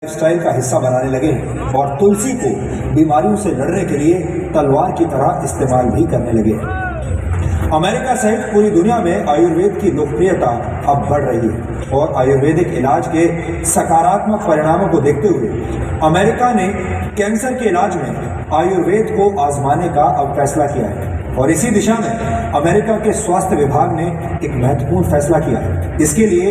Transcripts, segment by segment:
Lifestyle का हिस्सा बनाने लगे हैं और तुलसी को बीमारियों से लड़ने के लिए तलवार की तरह इस्तेमाल भी करने लगे हैं। अमेरिका सहित पूरी दुनिया में आयुर्वेद की लोकप्रियता अब बढ़ रही है और आयुर्वेदिक इलाज के सकारात्मक परिणामों को देखते हुए अमेरिका ने कैंसर के इलाज में आयुर्वेद को आजमाने का अब फैसला किया है और इसी दिशा में अमेरिका के स्वास्थ्य विभाग ने एक महत्वपूर्ण फैसला किया है। इसके लिए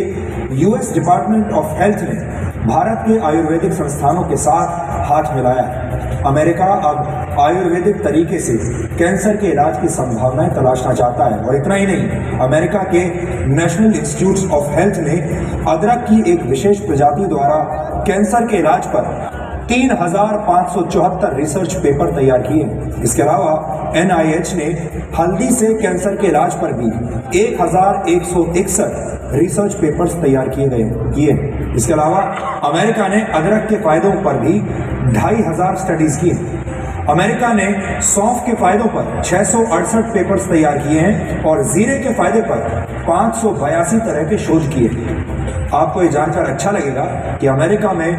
यूएस डिपार्टमेंट ऑफ हेल्थ ने भारत के आयुर्वेदिक संस्थानों के साथ हाथ मिलाया है। अमेरिका अब आयुर्वेदिक तरीके से कैंसर के इलाज की संभावनाएं तलाशना चाहता है और इतना ही नहीं, अमेरिका के नेशनल इंस्टीट्यूट ऑफ हेल्थ ने अदरक की एक विशेष प्रजाति द्वारा कैंसर के इलाज पर 3,574 रिसर्च पेपर तैयार किए। इसके अलावा NIH ने हल्दी से कैंसर के इलाज पर भी 1,161 रिसर्च पेपर्स तैयार किए। इसके अलावा अमेरिका ने अदरक के फायदों पर भी 2,500 स्टडीज की हैं। अमेरिका ने सौंफ के फायदों पर 668 पेपर्स तैयार किए हैं और जीरे के फायदे पर 582 तरह के शोध किए। आपको ये जानकर अच्छा लगेगा कि अमेरिका में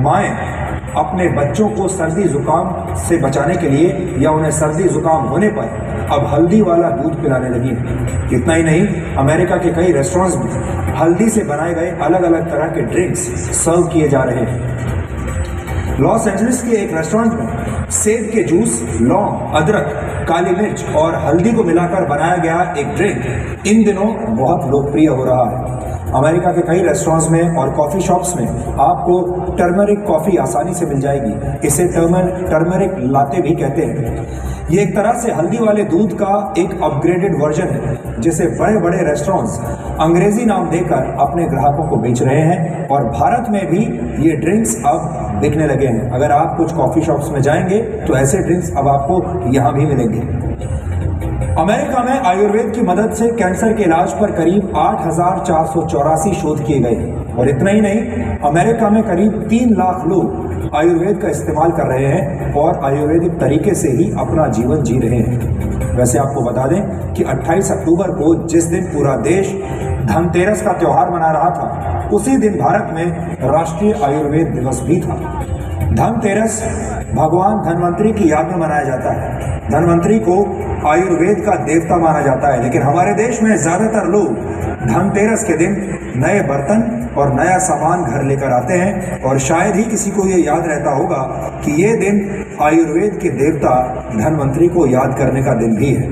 माएँ अपने बच्चों को सर्दी जुकाम से बचाने के लिए या उन्हें सर्दी जुकाम होने पर अब हल्दी वाला दूध पिलाने लगी हैं। इतना ही नहीं, अमेरिका के कई रेस्टोरेंट्स में हल्दी से बनाए गए अलग अलग तरह के ड्रिंक्स सर्व किए जा रहे हैं। लॉस एंजलिस के एक रेस्टोरेंट में सेब के जूस, लौंग, अदरक, काली मिर्च और हल्दी को मिलाकर बनाया गया एक ड्रिंक इन दिनों बहुत लोकप्रिय हो रहा है। अमेरिका के कई रेस्टोरेंट्स में और कॉफ़ी शॉप्स में आपको टर्मरिक कॉफ़ी आसानी से मिल जाएगी। इसे टर्मरिक लाते भी कहते हैं। ये एक तरह से हल्दी वाले दूध का एक अपग्रेडेड वर्जन है जिसे बड़े बड़े रेस्टोरेंट्स अंग्रेजी नाम देकर अपने ग्राहकों को बेच रहे हैं और भारत में भी ये ड्रिंक्स अब बिकने लगे हैं। अगर आप कुछ कॉफ़ी शॉप्स में जाएंगे तो ऐसे ड्रिंक्स अब आपको यहाँ भी मिलेंगे। अमेरिका में आयुर्वेद की मदद से कैंसर के इलाज पर करीब 8,484 शोध किए गए और इतना ही नहीं, अमेरिका में करीब 3 लाख लोग आयुर्वेद का इस्तेमाल कर रहे हैं और आयुर्वेदिक तरीके से ही अपना जीवन जी रहे हैं। वैसे आपको बता दें कि 28 अक्टूबर को जिस दिन पूरा देश धनतेरस का त्यौहार मना रहा था, उसी दिन भारत में राष्ट्रीय आयुर्वेद दिवस भी था। धनतेरस भगवान धनवंतरी की याद में मनाया जाता है। धनवंतरी को आयुर्वेद का देवता माना जाता है, लेकिन हमारे देश में ज्यादातर लोग धनतेरस के दिन नए बर्तन और नया सामान घर लेकर आते हैं और शायद ही किसी को ये याद रहता होगा कि ये दिन आयुर्वेद के देवता धनवंतरी को याद करने का दिन भी है।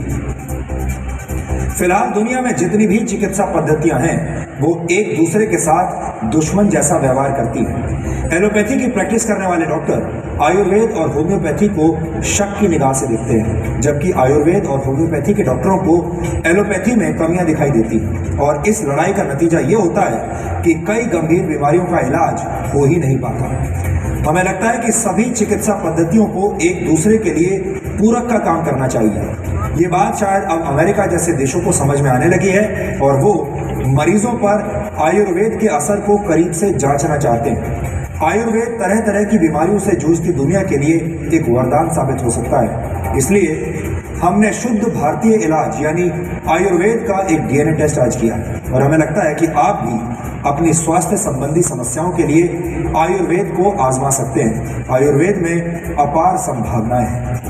फिलहाल दुनिया में जितनी भी चिकित्सा पद्धतियां हैं वो एक दूसरे के साथ दुश्मन जैसा व्यवहार करती हैं। एलोपैथी की प्रैक्टिस करने वाले डॉक्टर आयुर्वेद और होम्योपैथी को शक की निगाह से देखते हैं, जबकि आयुर्वेद और होम्योपैथी के डॉक्टरों को एलोपैथी में कमियां दिखाई देती हैं और इस लड़ाई का नतीजा ये होता है कि कई गंभीर बीमारियों का इलाज हो ही नहीं पाता। हमें लगता है कि सभी चिकित्सा पद्धतियों को एक दूसरे के लिए पूरक का काम करना चाहिए। ये बात शायद अब अमेरिका जैसे देशों को समझ में आने लगी है और वो मरीजों पर आयुर्वेद के असर को करीब से जांचना चाहते हैं। आयुर्वेद तरह तरह की बीमारियों से जूझती दुनिया के लिए एक वरदान साबित हो सकता है। इसलिए हमने शुद्ध भारतीय इलाज यानी आयुर्वेद का एक DNA टेस्ट आज किया और हमें लगता है कि आप भी अपनी स्वास्थ्य संबंधी समस्याओं के लिए आयुर्वेद को आजमा सकते हैं। आयुर्वेद में अपार संभावनाएं हैं।